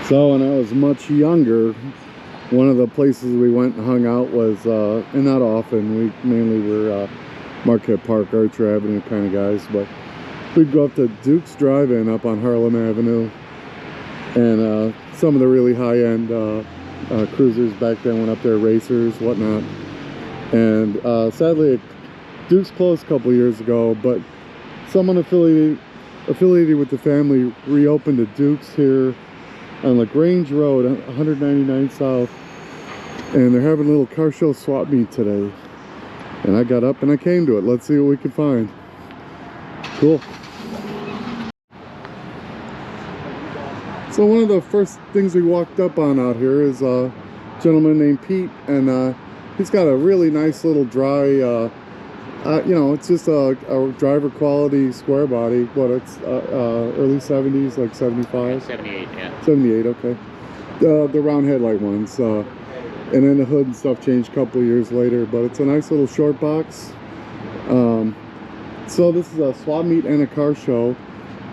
So when I was much younger, one of the places we went and hung out was, and not often, we mainly were Marquette Park, Archer Avenue kind of guys, but we'd go up to Duke's Drive-In up on Harlem Avenue, and some of the really high-end cruisers back then went up there, racers, whatnot. And sadly, Duke's closed a couple years ago, but someone affiliated with the family reopened a Duke's here on LaGrange Road, 199 South, and they're having a little car show swap meet today. And I got up and I came to it. Let's see what we can find. Cool. So one of the first things we walked up on out here is a gentleman named Pete, and he's got a really nice little dry, you know, it's just a driver quality square body. What, it's early 70s, like 75? 78, yeah. 78, okay. The round headlight ones. And then the hood and stuff changed a couple of years later, but it's a nice little short box. So this is a swap meet and a car show,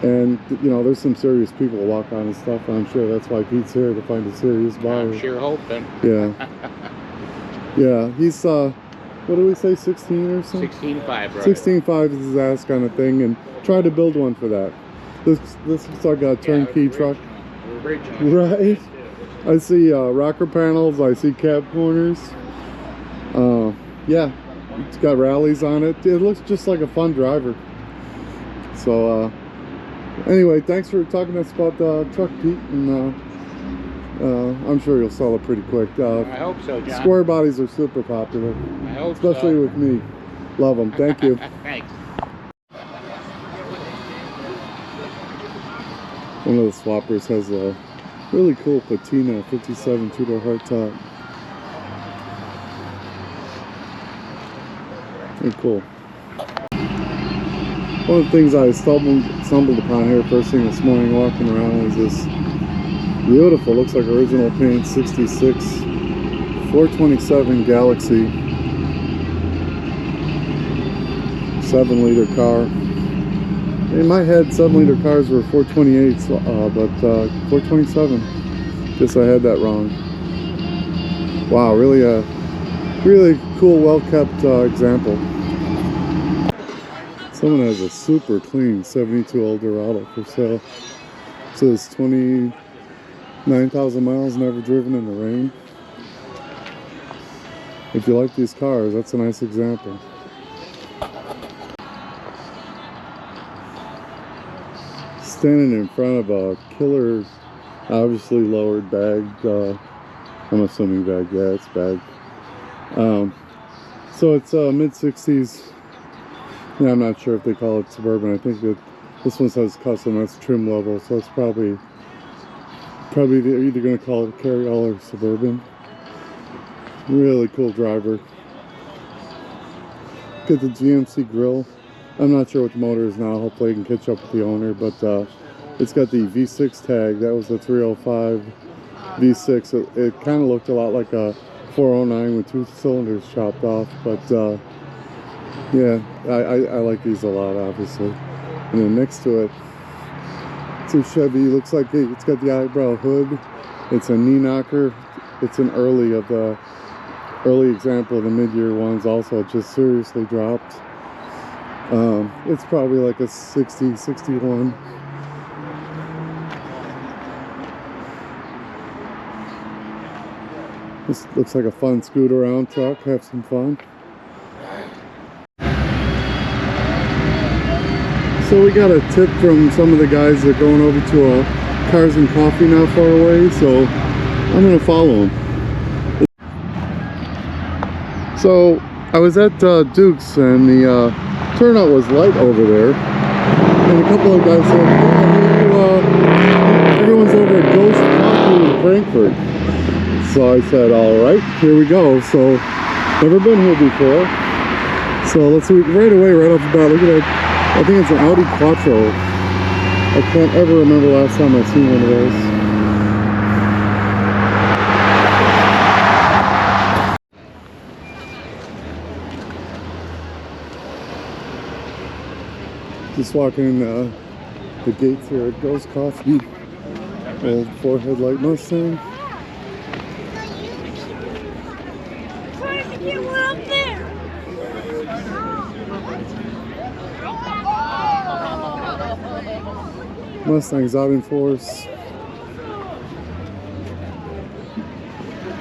and you know, there's some serious people walk on and stuff. I'm sure that's why Pete's here, to find a serious buyer. I'm sure hoping. Yeah. Yeah, he's what do we say, 16 or something? 16.5, right? 16.5 is his ask kind of thing, and try to build one for that. This looks like a turnkey truck. Original. Right. I see rocker panels, I see cab corners. Yeah, it's got rallies on it. It looks just like a fun driver. So anyway, thanks for talking to us about the truck, Pete, and I'm sure you'll sell it pretty quick. I hope so, John. Square bodies are super popular. I hope especially so. with me. Love them. Thank you. Thanks. One of the swappers has a really cool patina 57 two-door hardtop. Very cool. One of the things I stumbled upon here first thing this morning walking around was this beautiful, looks like original paint, 66 427 Galaxy 7-liter car. In my head, 7-liter cars were 428s, but 427. Guess I had that wrong. Wow, really cool, well-kept example. Someone has a super clean 72 Eldorado for sale. It says 29,000 miles, never driven in the rain. If you like these cars, that's a nice example. Standing in front of a killer, obviously lowered, bagged, I'm assuming bagged, yeah, it's bagged. So it's mid-60s. Yeah, I'm not sure if they call it Suburban. I think that this one says custom, that's trim level, so it's probably they're either going to call it a carry-all or Suburban. Really cool driver. Got the GMC grille. I'm not sure what the motor is now. Hopefully I can catch up with the owner, but it's got the V6 tag. That was a 305 V6. It kind of looked a lot like a 409 with 2 cylinders chopped off, but yeah, I like these a lot, obviously. And then next to it, it's a Chevy. Looks like it's got the eyebrow hood. It's a knee knocker. It's an early example of the mid-year ones. Also, it just seriously dropped. It's probably like a 60, 61. This looks like a fun scoot around truck. Have some fun. So we got a tip from some of the guys that are going over to a Cars and Coffee not far away, so I'm gonna follow them. So I was at Duke's, and the turnout was light over there, and a couple of guys said, everyone's over at Ghost Coffee in Frankfurt. So I said, all right, here we go. So never been here before, so let's see. Right away, right off the bat, look at that. I think it's an Audi Quattro. I can't ever remember the last time I've seen one of those. Just walking in the gates here at Ghost Coffee. Old 4-headlight Mustang. Trying to get one up there. Mustang's out in force.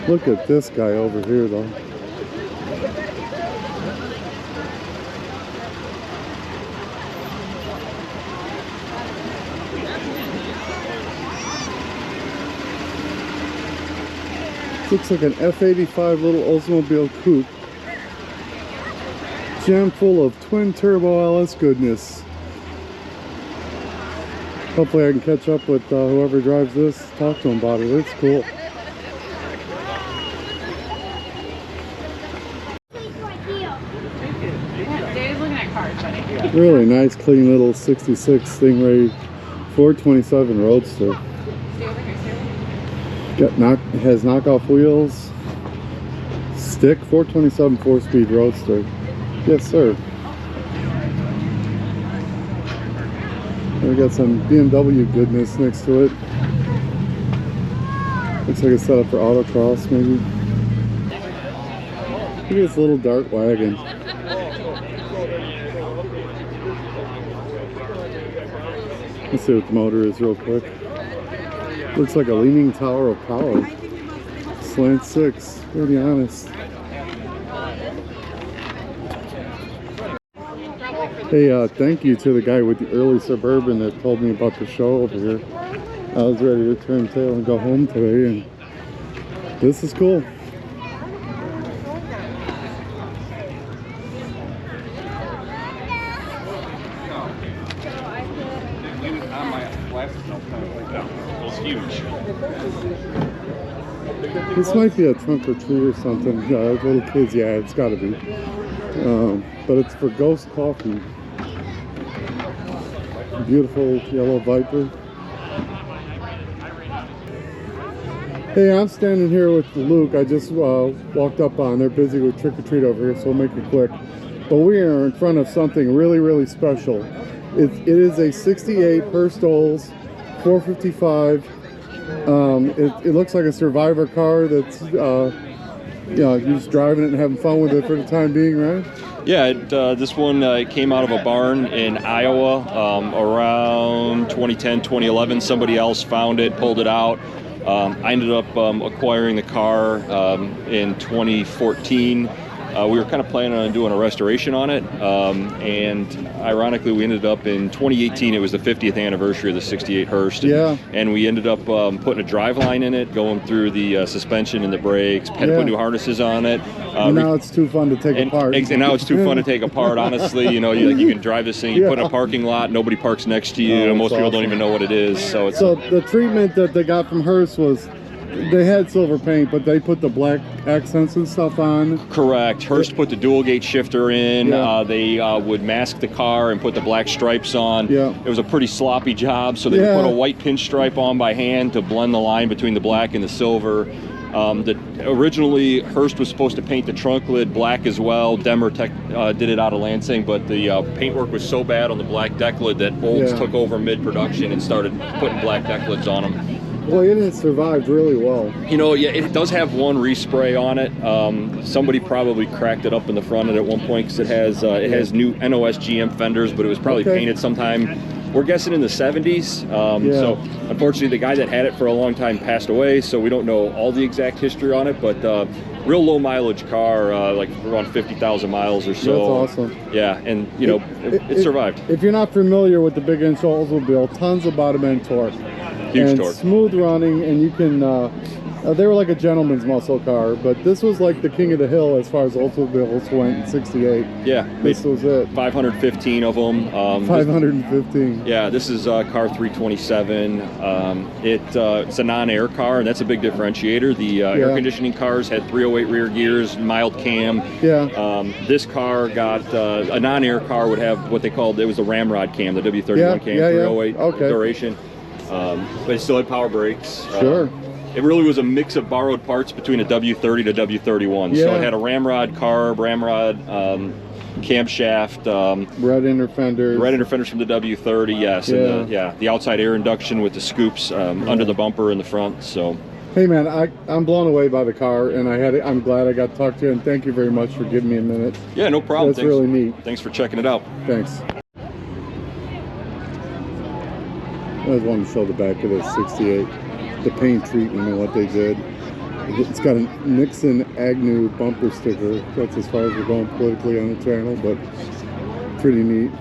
Look at this guy over here though. Looks like an F85 little Oldsmobile coupe. Jam full of twin turbo LS goodness. Hopefully I can catch up with whoever drives this, talk to him about it. It's cool. Dave's looking at cars, buddy. Really nice, clean little 66 Stingray 427 Roadster. Has knockoff wheels. Stick 427 4-speed Roadster. Yes, sir. We got some BMW goodness next to it. Looks like it's set up for autocross, maybe. Look at this little dart wagon. Let's see what the motor is real quick. Looks like a leaning tower of power. Slant 6, to be honest. Hey, thank you to the guy with the early Suburban that told me about the show over here. I was ready to turn tail and go home today, and this is cool. This might be a trunk or treat or something. Little kids, yeah, it's got to be. But it's for Ghost Coffee. Beautiful yellow Viper. Hey, I'm standing here with Luke. I just walked up on. They're busy with trick or treat over here, so we'll make it quick. But we are in front of something really, really special. It is a '68 Hurst 455. It looks like a survivor car that's you're just driving it and having fun with it for the time being, right? Yeah, this one came out of a barn in Iowa around 2010, 2011. Somebody else found it, pulled it out. I ended up acquiring the car in 2014. We were kind of planning on doing a restoration on it, and ironically we ended up in 2018, it was the 50th anniversary of the '68 Hurst, and we ended up putting a driveline in it, going through the suspension and the brakes, had to put new harnesses on it. Now it's too fun to take apart. And now it's too fun to take apart, honestly. You know, you can drive this thing, you put in a parking lot, nobody parks next to you, most people don't even know what it is. So the treatment that they got from Hurst was, they had silver paint, but they put the black accents and stuff on. Correct. Hurst put the dual gate shifter in. They would mask the car and put the black stripes on. It was a pretty sloppy job, so they put a white pinstripe on by hand to blend the line between the black and the silver. Originally, Hurst was supposed to paint the trunk lid black as well. Demer did it out of Lansing, but the paintwork was so bad on the black deck lid that Olds took over mid-production and started putting black deck lids on them. Well, it has survived really well. You know, yeah, it does have one respray on it. Somebody probably cracked it up in the front end at one point because it has new NOS GM fenders, but it was probably painted sometime, we're guessing in the 70s. So unfortunately, the guy that had it for a long time passed away, so we don't know all the exact history on it, but real low mileage car, like around 50,000 miles or so. That's awesome. Yeah, and you know, it survived. If you're not familiar with the big inch Oldsmobile, tons of bottom end torque. Huge torque. Smooth running, and you can, they were like a gentleman's muscle car, but this was like the king of the hill as far as Oldsmobiles went in '68. Yeah. This was it. 515 of them. 515. Yeah, this is car 327. It's a non-air car, and that's a big differentiator. The air conditioning cars had 308 rear gears, mild cam. This car got, a non-air car would have what they called, it was the Ramrod cam, the W31 cam, 308 duration. But it still had power brakes. It really was a mix of borrowed parts between a W30 to W31. So it had a Ramrod carb, Ramrod camshaft, red inner fenders. red inner fenders from the W30, yes, and the outside air induction with the scoops under the bumper in the front. So, hey man, I'm blown away by the car, and I'm glad I got to talk to you, and thank you very much for giving me a minute. Yeah, no problem. That's really neat. Thanks for checking it out. Thanks. I just wanted to show the back of this 68, the paint treatment and what they did. It's got a Nixon Agnew bumper sticker. That's as far as we're going politically on the channel, but pretty neat.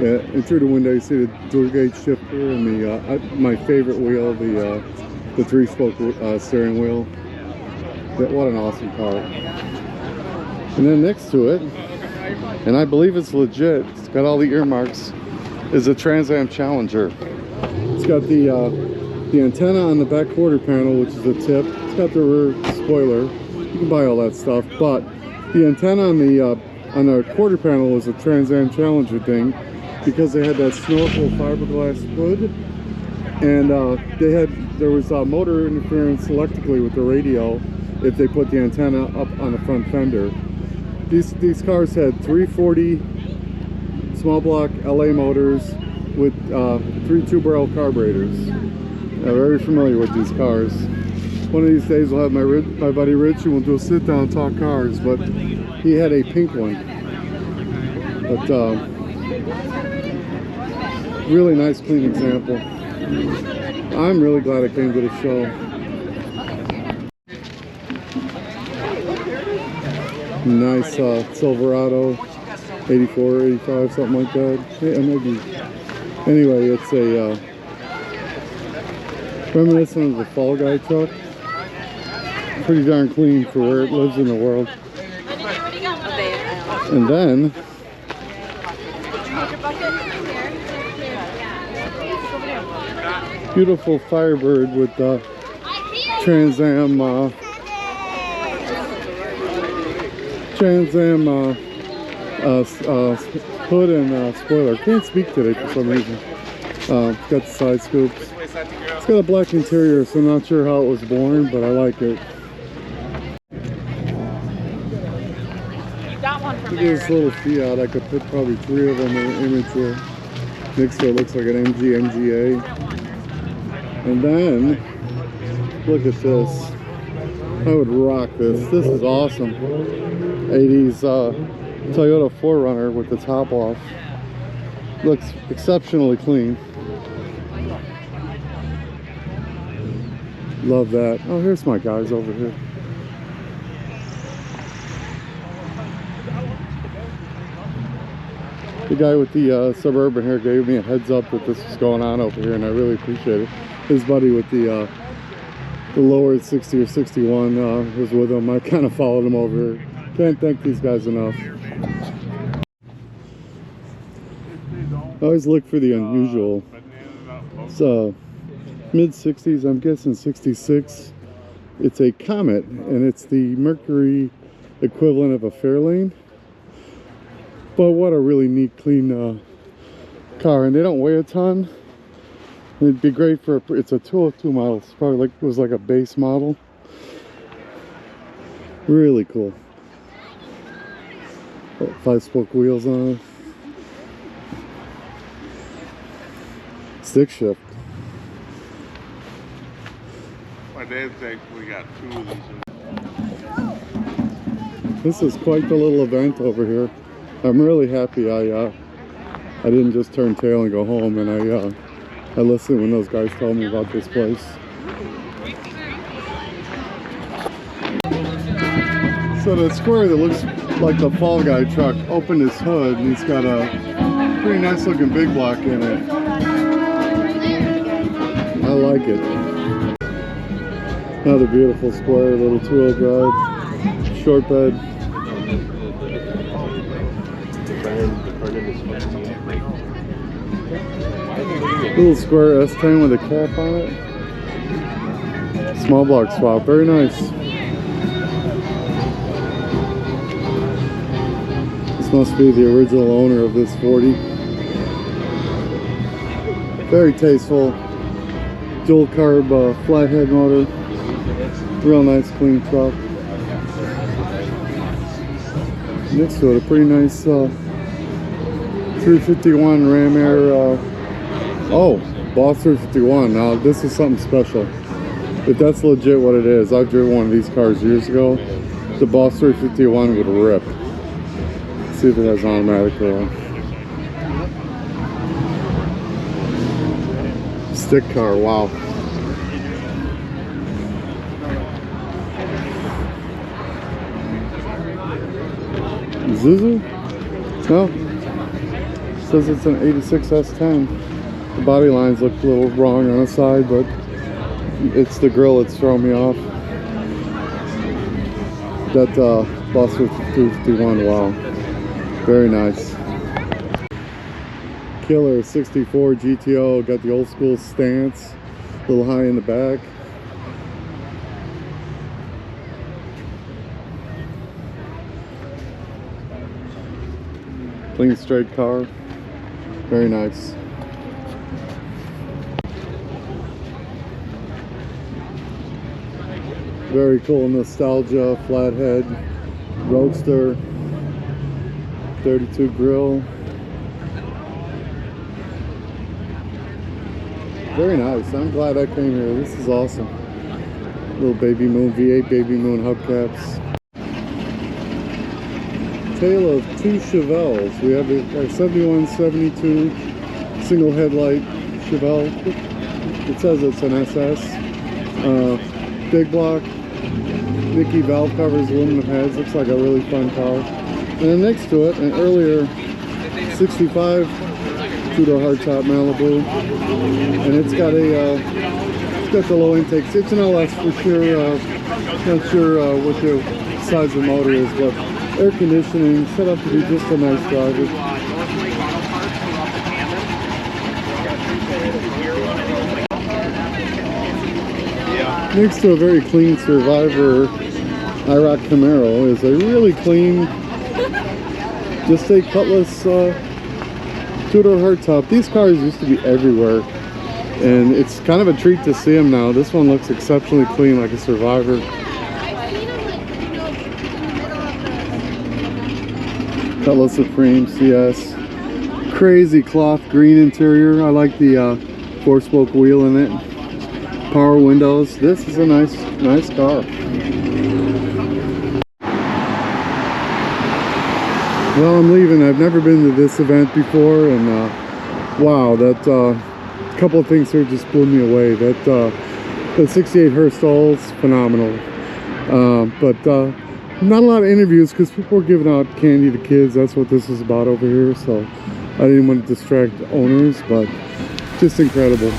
Yeah, and through the window you see the dual gauge shifter and the my favorite wheel, the 3-spoke steering wheel. What an awesome car! And then next to it, and I believe it's legit, it's got all the earmarks, is a Trans Am Challenger. It's got the antenna on the back quarter panel, which is a tip. It's got the rear spoiler. You can buy all that stuff, but the antenna on the quarter panel was a Trans Am Challenger thing because they had that snorkel fiberglass hood, and there was motor interference electrically with the radio if they put the antenna up on the front fender. These cars had 340 small block LA motors with 3 two-barrel carburetors. I'm very familiar with these cars. One of these days we'll have my buddy Rich and we'll do a sit down and talk cars, but he had a pink one. But really nice clean example. I'm really glad I came to the show. Nice Silverado 84, 85, something like that. Yeah, maybe. Anyway, it's a reminiscent of the Fall Guy truck. Pretty darn clean for where it lives in the world. And then beautiful Firebird with the Trans Am hood and spoiler. Can't speak today for some reason. It's got the side scoops. It's got a black interior, so I'm not sure how it was born, but I like it. Look at this little Fiat. I could put probably 3 of them in the image here. Next to it looks like an MG MGA. And then, look at this. I would rock this. This is awesome. 80s Toyota 4Runner with the top off. Looks exceptionally clean. Love that. Oh, here's my guys over here. The guy with the Suburban here gave me a heads up that this was going on over here, and I really appreciate it. His buddy with the lower 60 or 61 was with him. I kind of followed him over here. Can't thank these guys enough. I always look for the unusual. It's mid-60s, I'm guessing 66. It's a Comet, and it's the Mercury equivalent of a Fairlane. But what a really neat, clean car, and they don't weigh a ton. It'd be great for it's a 202 model. It's probably like it was like a base model. Really cool. 5-spoke wheels on it. Stick shift. My dad thinks we got 2 of these. This is quite the little event over here. I'm really happy I didn't just turn tail and go home, and I listened when those guys told me about this place. So the Square that looks like the Fall Guy truck opened his hood, and he's got a pretty nice looking big block in it. I like it. Another beautiful Square, little 2-wheel drive, short bed. Little Square S10 with a cap on it. Small block swap, very nice. This must be the original owner of this 40. Very tasteful. Dual carb flathead motor. Real nice clean truck. Next to it, a pretty nice 351 Ram Air. Oh, Boss 351. Now this is something special. If that's legit what it is, I've driven one of these cars years ago. The Boss 351 would rip. Let's see if it has automatic or stick car. Wow. Zuzu? No. It says it's an 86 S10. The body lines look a little wrong on the side, but it's the grill that's throwing me off. That Boss 251, wow. Very nice. Killer 64 GTO, got the old school stance, a little high in the back. Clean straight car, very nice. Very cool nostalgia, flathead, roadster, 32 grill. Very nice. I'm glad I came here. This is awesome. Little baby moon, V8 baby moon hubcaps. Tale of two Chevelles. We have our 71, 72 single headlight Chevelle. It says it's an SS. Big block, Mickey valve covers, aluminum heads. Looks like a really fun car. And then next to it, an earlier 65 two-door hardtop Malibu, and it's got the low intake. It's an LS for sure. Not sure what the size of the motor is, but air conditioning, set up to be just a nice driver. Next to a very clean Survivor IROC Camaro is a really clean, just a Cutlass two-door hardtop. These cars used to be everywhere, and it's kind of a treat to see them now. This one looks exceptionally clean, like a Survivor. Cutlass Supreme CS. Crazy cloth green interior. I like the 4-spoke wheel in it. Power windows. This is a nice car. Well, I'm leaving. I've never been to this event before, and wow, that couple of things here just blew me away. That 68 Hurst is phenomenal, but not a lot of interviews because people are giving out candy to kids. That's what this is about over here, so I didn't want to distract owners, but just incredible.